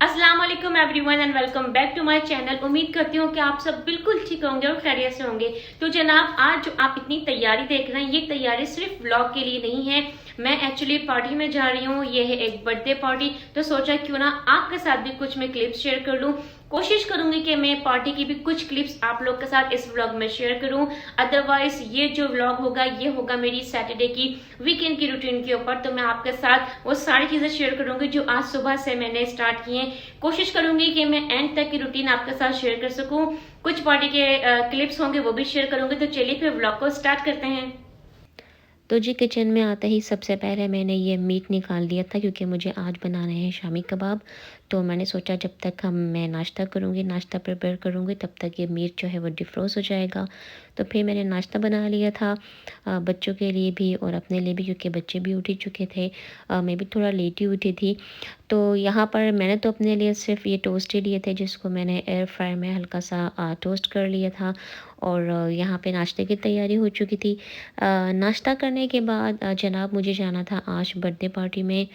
अस्सलाम वालेकुम everyone and welcome back to my channel. उम्मीद करती हूँ कि आप सब बिल्कुल ठीक होंगे और खैरियत से होंगे। तो जनाब, आज जो आप इतनी तैयारी देख रहे हैं, ये तैयारी सिर्फ व्लॉग के लिए नहीं है। मैं एक्चुअली पार्टी में जा रही हूँ। ये है एक बर्थडे पार्टी, तो सोचा क्यों ना आपके साथ भी कुछ मैं क्लिप्स शेयर कर लूँ। कोशिश करूंगी कि मैं पार्टी की भी कुछ क्लिप्स आप लोग के साथ इस व्लॉग में शेयर करूं। अदरवाइज ये जो व्लॉग होगा ये होगा मेरी सैटरडे की वीकेंड की रूटीन के ऊपर। तो मैं आपके साथ वो सारी चीजें शेयर करूंगी जो आज सुबह से मैंने स्टार्ट की हैं। कोशिश करूंगी कि मैं एंड तक की रूटीन आपके साथ शेयर कर सकूं। कुछ पार्टी के क्लिप्स होंगे वो भी शेयर करूंगी। तो चलिए फिर व्लॉग को स्टार्ट करते हैं। तो जी किचन में आते ही सबसे पहले मैंने ये मीट निकाल दिया था, क्योंकि मुझे आज बनाने हैं शामी कबाब। तो मैंने सोचा जब तक मैं नाश्ता करूँगी, नाश्ता प्रिपेयर करूँगी, तब तक ये मीट जो है वो डिफ्रोज हो जाएगा। तो फिर मैंने नाश्ता बना लिया था, बच्चों के लिए भी और अपने लिए भी, क्योंकि बच्चे भी उठ ही चुके थे। मैं भी थोड़ा लेट ही उठी थी। तो यहाँ पर मैंने तो अपने लिए सिर्फ ये टोस्ट ही लिए थे, जिसको मैंने एयर फ्रायर में हल्का सा टोस्ट कर लिया था। और यहाँ पे नाश्ते की तैयारी हो चुकी थी। नाश्ता करने के बाद जनाब मुझे जाना था आज बर्थडे पार्टी में।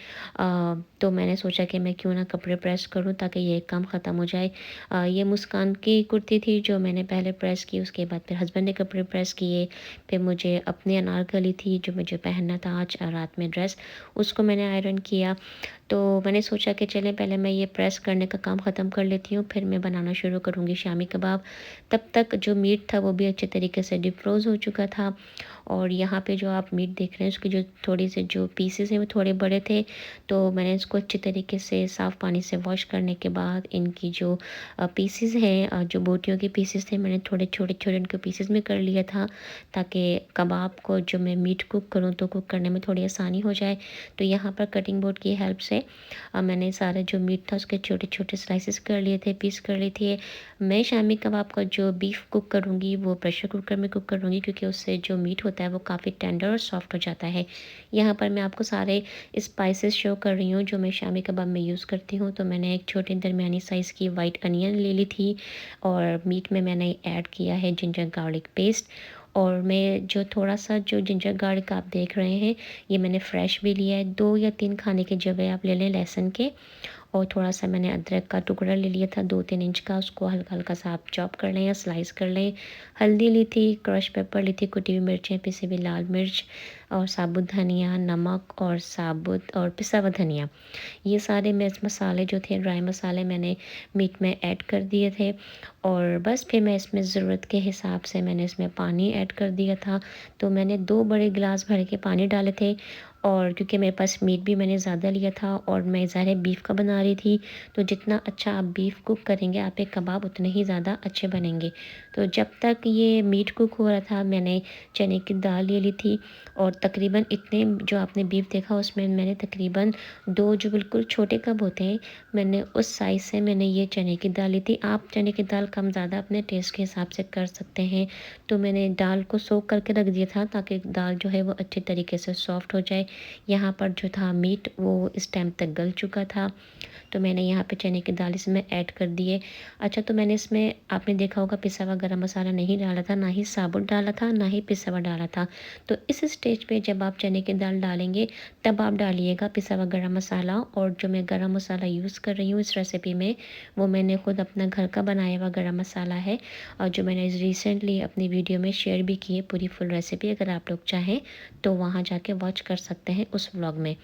तो मैंने सोचा कि मैं क्यों ना कपड़े प्रेस करूं, ताकि ये काम ख़त्म हो जाए। ये मुस्कान की कुर्ती थी जो मैंने पहले प्रेस की, उसके बाद फिर हस्बैंड ने कपड़े प्रेस किए। फिर मुझे अपनी अनारकली थी जो मुझे पहनना था आज रात में ड्रेस, उसको मैंने आयरन किया। तो मैंने सोचा कि चलें पहले मैं ये प्रेस करने का काम ख़त्म कर लेती हूँ, फिर मैं बनाना शुरू करूँगी शामी कबाब। तब तक जो मीट था वो भी अच्छे तरीके से डिफ्रोज़ हो चुका था। और यहाँ पे जो आप मीट देख रहे हैं, उसके जो थोड़ी से जो पीसेस हैं वो थोड़े बड़े थे। तो मैंने इसको अच्छे तरीके से साफ़ पानी से वॉश करने के बाद इनकी जो पीसेस हैं, जो बोटियों के पीसेस थे, मैंने थोड़े छोटे छोटे इनके पीसेस में कर लिया था, ताकि कबाब को जो मैं मीट कुक करूँ तो कुक करने में थोड़ी आसानी हो जाए। तो यहाँ पर कटिंग बोर्ड की हेल्प से मैंने सारा जो मीट था उसके छोटे छोटे स्लाइसेस कर लिए थे, पीस कर लिए थे। मैं शामी कबाब का जो बीफ कुक करूँगी वो प्रेशर कुकर में कुक करूँगी, क्योंकि उससे जो मीट होता है वो काफ़ी टेंडर और सॉफ्ट हो जाता है। यहाँ पर मैं आपको सारे स्पाइसेस शो कर रही हूँ जो मैं शामी कबाब में यूज़ करती हूँ। तो मैंने एक छोटी दरमियानी साइज़ की वाइट अनियन ले ली थी, और मीट में मैंने ऐड किया है जिंजर गार्लिक पेस्ट। और मैं जो थोड़ा सा जो जिंजर गार्लिक आप देख रहे हैं, ये मैंने फ्रेश भी लिया है। 2 या 3 खाने के जवे आप ले लें लहसुन के। और थोड़ा सा मैंने अदरक का टुकड़ा ले लिया था 2-3 इंच का, उसको हल्का हल्का सा आप चॉप कर लें या स्लाइस कर लें। हल्दी ली थी, क्रश पेपर ली थी, कुटी हुई मिर्चें, पिसी हुई लाल मिर्च और साबुत धनिया, नमक और साबुत और पिसा हुआ धनिया। ये सारे मिर्च मसाले जो थे, ड्राई मसाले, मैंने मीट में ऐड कर दिए थे। और बस फिर मैं इसमें ज़रूरत के हिसाब से मैंने इसमें पानी ऐड कर दिया था। तो मैंने 2 बड़े गिलास भर के पानी डाले थे। और क्योंकि मेरे पास मीट भी मैंने ज़्यादा लिया था और मैं ज़ाहिर है बीफ का बना रही थी, तो जितना अच्छा आप बीफ कुक करेंगे आपके कबाब उतने ही ज़्यादा अच्छे बनेंगे। तो जब तक ये मीट कुक हो रहा था, मैंने चने की दाल ले ली थी। और तकरीबन इतने जो आपने बीफ देखा उसमें मैंने तकरीबन 2 जो बिल्कुल छोटे कप होते हैं, मैंने उस साइज़ से मैंने ये चने की दाल ली थी। आप चने की दाल कम ज़्यादा अपने टेस्ट के हिसाब से कर सकते हैं। तो मैंने दाल को सोख करके रख दिया था, ताकि दाल जो है वो अच्छे तरीके से सॉफ्ट हो जाए। यहाँ पर जो था मीट वो इस टाइम तक गल चुका था। तो मैंने यहाँ पे चने की दाल इसमें ऐड कर दिए। अच्छा, तो मैंने इसमें आपने देखा होगा पिसा हुआ गरम मसाला नहीं डाला था, ना ही साबुत डाला था, ना ही पिसा हुआ डाला था। तो इस स्टेज पे जब आप चने की दाल डालेंगे तब आप डालिएगा पिसा हुआ गरम मसाला। और जो मैं गरम मसाला यूज़ कर रही हूँ इस रेसिपी में, वो मैंने खुद अपना घर का बनाया हुआ गरम मसाला है, और जो मैंने रिसेंटली अपनी वीडियो में शेयर भी की है पूरी फुल रेसिपी। अगर आप लोग चाहें तो वहाँ जाके वॉच कर सकते हैं उस व्लॉग में।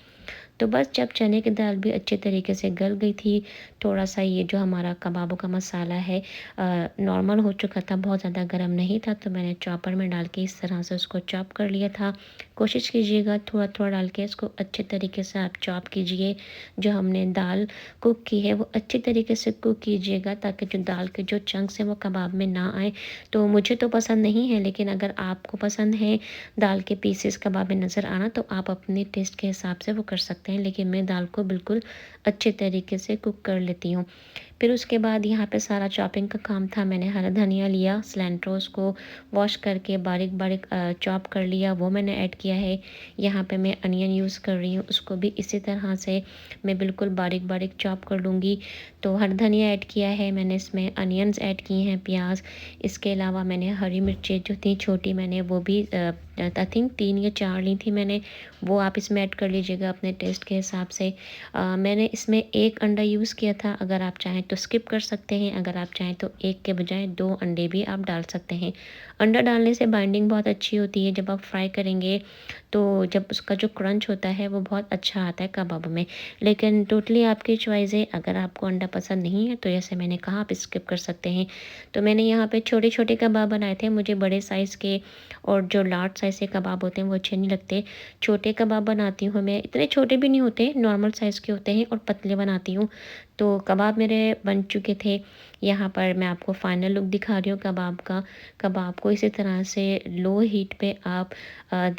तो बस जब चने की दाल भी अच्छे तरीके से गल गई थी, थोड़ा सा ये जो हमारा कबाबों का मसाला है नॉर्मल हो चुका था, बहुत ज़्यादा गर्म नहीं था, तो मैंने चॉपर में डाल के इस तरह से उसको चॉप कर लिया था। कोशिश कीजिएगा थोड़ा थोड़ा डाल के इसको अच्छे तरीके से आप चॉप कीजिए। जो हमने दाल कुक की है वो अच्छे तरीके से कुक कीजिएगा, ताकि जो दाल के जो चंक्स हैं वो कबाब में ना आए। तो मुझे तो पसंद नहीं है, लेकिन अगर आपको पसंद है दाल के पीसेस कबाब में नज़र आना, तो आप अपने टेस्ट के हिसाब से वो कर सकते हैं। लेकिन मैं दाल को बिल्कुल अच्छे तरीके से कुक कर लेती हूँ। फिर उसके बाद यहाँ पे सारा चॉपिंग का काम था। मैंने हरा धनिया लिया, सिलेंट्रोस को वॉश करके बारीक बारीक चॉप कर लिया, वो मैंने ऐड किया है। यहाँ पे मैं अनियन यूज़ कर रही हूँ, उसको भी इसी तरह से मैं बिल्कुल बारीक बारीक चॉप कर लूँगी। तो हरा धनिया ऐड किया है मैंने, इसमें अनियंस ऐड किए हैं, प्याज। इसके अलावा मैंने हरी मिर्चें जो थी छोटी, मैंने वो भी आई थिंक 3 या 4 ली थी मैंने, वो आप इसमें ऐड कर लीजिएगा अपने टेस्ट के हिसाब से। मैंने इसमें 1 अंडा यूज़ किया था, अगर आप चाहें तो स्किप कर सकते हैं, अगर आप चाहें तो 1 के बजाय 2 अंडे भी आप डाल सकते हैं। अंडा डालने से बाइंडिंग बहुत अच्छी होती है, जब आप फ्राई करेंगे तो जब उसका जो क्रंच होता है वो बहुत अच्छा आता है कबाब में। लेकिन टोटली आपकी चॉइस है, अगर आपको अंडा पसंद नहीं है तो जैसे मैंने कहा आप स्किप कर सकते हैं। तो मैंने यहाँ पे छोटे-छोटे कबाब बनाए थे, मुझे बड़े साइज़ के और जो लार्ज साइज़ के कबाब होते हैं वो अच्छे नहीं लगते। छोटे कबाब बनाती हूँ मैं, इतने छोटे भी नहीं होते, नॉर्मल साइज़ के होते हैं और पतले बनाती हूँ। तो कबाब मेरे बन चुके थे। यहाँ पर मैं आपको फाइनल लुक दिखा रही हूँ कबाब का। कबाब को इसी तरह से लो हीट पे आप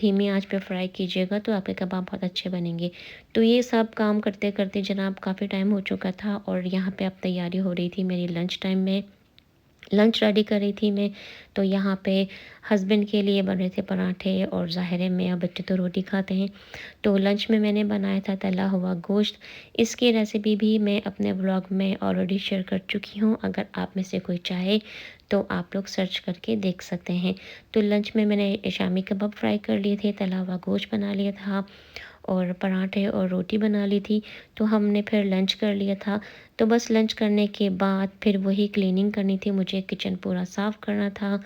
धीमी आंच पे फ्राई कीजिएगा तो आपके कबाब बहुत अच्छे बनेंगे। तो ये सब काम करते-करते जनाब काफ़ी टाइम हो चुका था और यहाँ पे अब तैयारी हो रही थी मेरी लंच टाइम में। लंच रेडी कर रही थी मैं, तो यहाँ पे हस्बैंड के लिए बन रहे थे पराठे और ज़ाहिर है मैं और बच्चे तो रोटी खाते हैं। तो लंच में मैंने बनाया था तला हुआ गोश्त। इसकी रेसिपी भी मैं अपने व्लॉग में ऑलरेडी शेयर कर चुकी हूँ, अगर आप में से कोई चाहे तो आप लोग सर्च करके देख सकते हैं। तो लंच में मैंने शामी कबाब फ्राई कर लिए थे, तला हुआ गोश्त बना लिया था और पराठे और रोटी बना ली थी। तो हमने फिर लंच कर लिया था। तो बस लंच करने के बाद फिर वही क्लीनिंग करनी थी, मुझे किचन पूरा साफ़ करना था।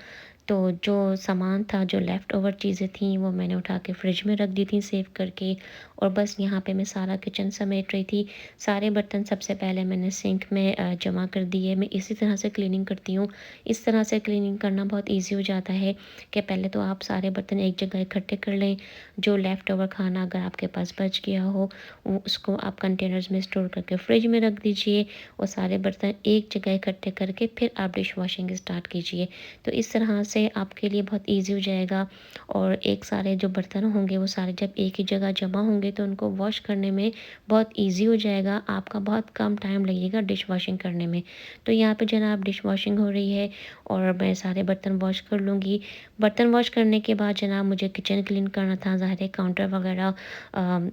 तो जो सामान था, जो लेफ़्ट ओवर चीज़ें थीं वो मैंने उठा के फ्रिज में रख दी थी सेव करके, और बस यहाँ पे मैं सारा किचन समेट रही थी। सारे बर्तन सबसे पहले मैंने सिंक में जमा कर दिए। मैं इसी तरह से क्लीनिंग करती हूँ। इस तरह से क्लीनिंग करना बहुत ईज़ी हो जाता है कि पहले तो आप सारे बर्तन एक जगह इकट्ठे कर लें। जो लेफ़्ट ओवर खाना अगर आपके पास बच गया हो वो उसको आप कंटेनर्स में स्टोर करके फ्रिज में रख दीजिए और सारे बर्तन एक जगह इकट्ठे करके फिर आप डिश वॉशिंग स्टार्ट कीजिए। तो इस तरह से आपके लिए बहुत ईज़ी हो जाएगा और एक सारे जो बर्तन होंगे वो सारे जब एक ही जगह जमा होंगे तो उनको वॉश करने में बहुत ईज़ी हो जाएगा। आपका बहुत कम टाइम लगेगा डिश वॉशिंग करने में। तो यहाँ पे जनाब डिश वॉशिंग हो रही है और मैं सारे बर्तन वॉश कर लूँगी। बर्तन वॉश करने के बाद जनाब मुझे किचन क्लीन करना था, ज़ाहिर है काउंटर वगैरह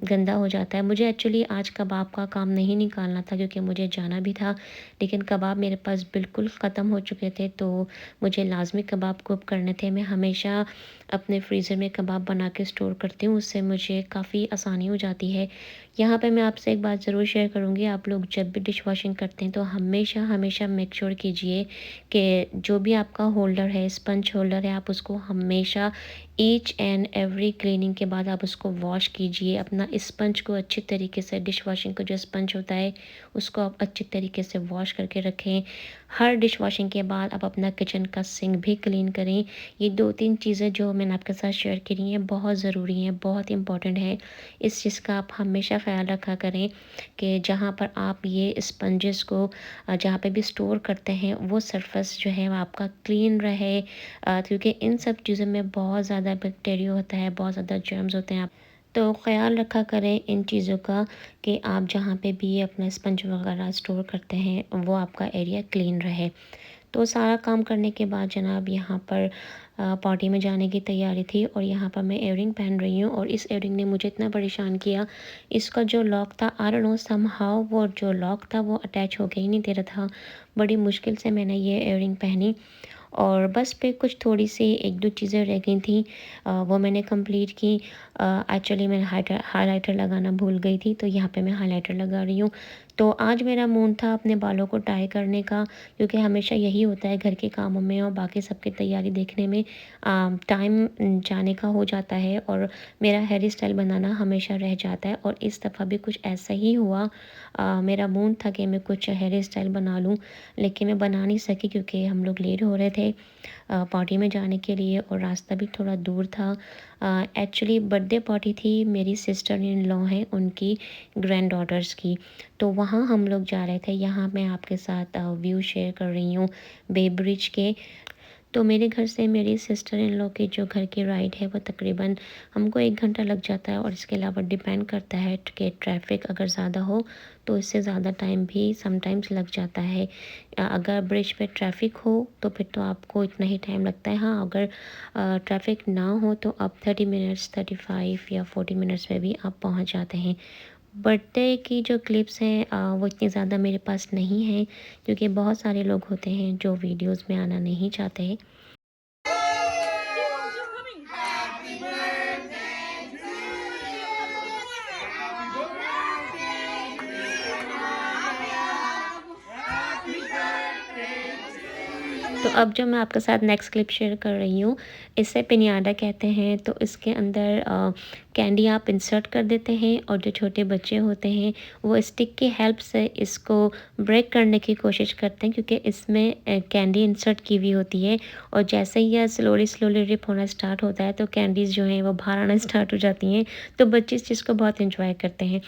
गंदा हो जाता है। मुझे एक्चुअली आज कबाब का काम नहीं निकालना था क्योंकि मुझे जाना भी था, लेकिन कबाब मेरे पास बिल्कुल ख़त्म हो चुके थे तो मुझे लाज़मी कबाब कुक करने थे। मैं हमेशा अपने फ्रीज़र में कबाब बना के स्टोर करती हूँ, उससे मुझे काफ़ी आसानी हो जाती है। यहाँ पे मैं आपसे एक बात ज़रूर शेयर करूँगी, आप लोग जब भी डिश वॉशिंग करते हैं तो हमेशा मेक श्योर कीजिए कि जो भी आपका होल्डर है, स्पंज होल्डर है, आप उसको हमेशा ईच एंड एवरी क्लीनिंग के बाद आप उसको वॉश कीजिए। अपना स्पंज को अच्छी तरीके से, डिश वॉशिंग का जो स्पंज होता है उसको आप अच्छी तरीके से वॉश करके रखें। हर डिश वॉशिंग के बाद आप अपना किचन का सिंक भी क्लीन करें। ये 2-3 चीज़ें जो मैंने आपके साथ शेयर करी हैं बहुत ज़रूरी हैं, बहुत इम्पॉर्टेंट है। इस चीज़ का आप हमेशा ख़्याल रखा करें कि जहाँ पर आप ये स्पंजेस को जहाँ पे भी स्टोर करते हैं वो सरफेस जो है वो आपका क्लीन रहे, क्योंकि इन सब चीज़ों में बहुत ज़्यादा बैक्टीरिया होता है, बहुत ज़्यादा जर्म्स होते हैं। तो ख़्याल रखा करें इन चीज़ों का कि आप जहाँ पे भी अपना स्पंज वगैरह स्टोर करते हैं वो आपका एरिया क्लीन रहे। तो सारा काम करने के बाद जनाब यहाँ पर पार्टी में जाने की तैयारी थी और यहाँ पर मैं इयररिंग पहन रही हूँ और इस इयररिंग ने मुझे इतना परेशान किया। इसका जो लॉक था, आई डोंट नो समहाउ वो जो लॉक था वो अटैच हो के ही नहीं दे रहा था। बड़ी मुश्किल से मैंने ये इयररिंग पहनी और बस पे कुछ थोड़ी सी 1-2 चीज़ें रह गई थी, वो मैंने कंप्लीट की। एक्चुअली मैं हाइलाइटर लगाना भूल गई थी तो यहाँ पे मैं हाइलाइटर लगा रही हूँ। तो आज मेरा मूड था अपने बालों को टाई करने का, क्योंकि हमेशा यही होता है घर के कामों में और बाकी सबकी तैयारी देखने में टाइम जाने का हो जाता है और मेरा हेयर स्टाइल बनाना हमेशा रह जाता है और इस दफ़ा भी कुछ ऐसा ही हुआ। मेरा मूड था कि मैं कुछ हेयर स्टाइल बना लूँ, लेकिन मैं बना नहीं सकी क्योंकि हम लोग लेट हो रहे थे पार्टी में जाने के लिए और रास्ता भी थोड़ा दूर था। एक्चुअली बर्थडे पार्टी थी मेरी सिस्टर इन लॉ हैं उनकी ग्रैंड डॉटर्स की, तो वहाँ हम लोग जा रहे थे। यहाँ मैं आपके साथ व्यू शेयर कर रही हूँ बे ब्रिज के। तो मेरे घर से मेरी सिस्टर इन लॉ की जो घर की राइड है वो तकरीबन हमको 1 घंटा लग जाता है, और इसके अलावा डिपेंड करता है कि ट्रैफिक अगर ज़्यादा हो तो इससे ज़्यादा टाइम भी समटाइम्स लग जाता है। अगर ब्रिज पे ट्रैफिक हो तो फिर तो आपको इतना ही टाइम लगता है। हाँ, अगर ट्रैफिक ना हो तो आप 30 मिनट्स 35 या 40 मिनट्स में भी आप पहुंच जाते हैं। बर्थडे की जो क्लिप्स हैं वो इतनी ज़्यादा मेरे पास नहीं हैं, क्योंकि बहुत सारे लोग होते हैं जो वीडियोस में आना नहीं चाहते हैं। तो अब जो मैं आपके साथ नेक्स्ट क्लिप शेयर कर रही हूँ, इसे पिनियाडा कहते हैं। तो इसके अंदर कैंडी आप इंसर्ट कर देते हैं, और जो छोटे बच्चे होते हैं वो स्टिक की हेल्प से इसको ब्रेक करने की कोशिश करते हैं, क्योंकि इसमें कैंडी इंसर्ट की हुई होती है, और जैसे ही यह स्लोली रिप होना स्टार्ट होता है तो कैंडीज़ जो हैं वो बाहर आना स्टार्ट हो जाती हैं। तो बच्चे इस चीज़ को बहुत इंजॉय करते हैं।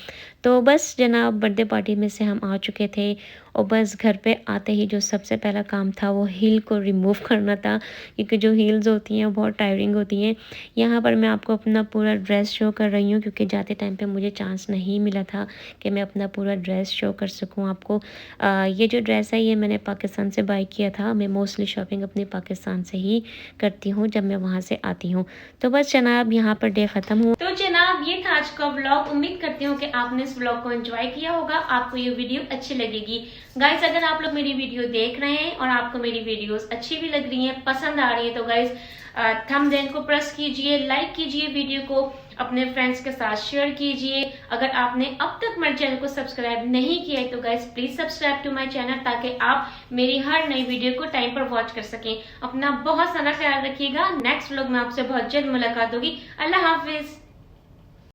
तो बस जनाब, बर्थडे पार्टी में से हम आ चुके थे, और बस घर पे आते ही जो सबसे पहला काम था वो हील को रिमूव करना था, क्योंकि जो हील्स होती हैं वो बहुत टायरिंग होती हैं। यहाँ पर मैं आपको अपना पूरा ड्रेस शो कर रही हूँ, क्योंकि जाते टाइम पे मुझे चांस नहीं मिला था कि मैं अपना पूरा ड्रेस शो कर सकूँ आपको। ये जो ड्रेस है ये मैंने पाकिस्तान से बाय किया था। मैं मोस्टली शॉपिंग अपने पाकिस्तान से ही करती हूँ जब मैं वहाँ से आती हूँ। तो बस जनाब, यहाँ पर डे ख़त्म हुआ। तो जनाब, ये था आज का व्लॉग। उम्मीद करती हूँ कि आपने इस व्लॉग को एंजॉय किया होगा, आपको ये वीडियो अच्छी लगेगी। गाइस, अगर आप लोग मेरी वीडियो देख रहे हैं और आपको मेरी वीडियोस अच्छी भी लग रही हैं, पसंद आ रही है, तो गाइस थंबनेल को प्रेस कीजिए, लाइक कीजिए, वीडियो को अपने फ्रेंड्स के साथ शेयर कीजिए। अगर आपने अब तक मेरे चैनल को सब्सक्राइब नहीं किया है तो guys please subscribe to my channel, ताकि आप मेरी हर नई वीडियो को टाइम पर वॉच कर सकें। अपना बहुत सारा ख्याल रखिएगा। नेक्स्ट व्लॉग में आपसे बहुत जल्द मुलाकात होगी। अल्लाह हाफिज।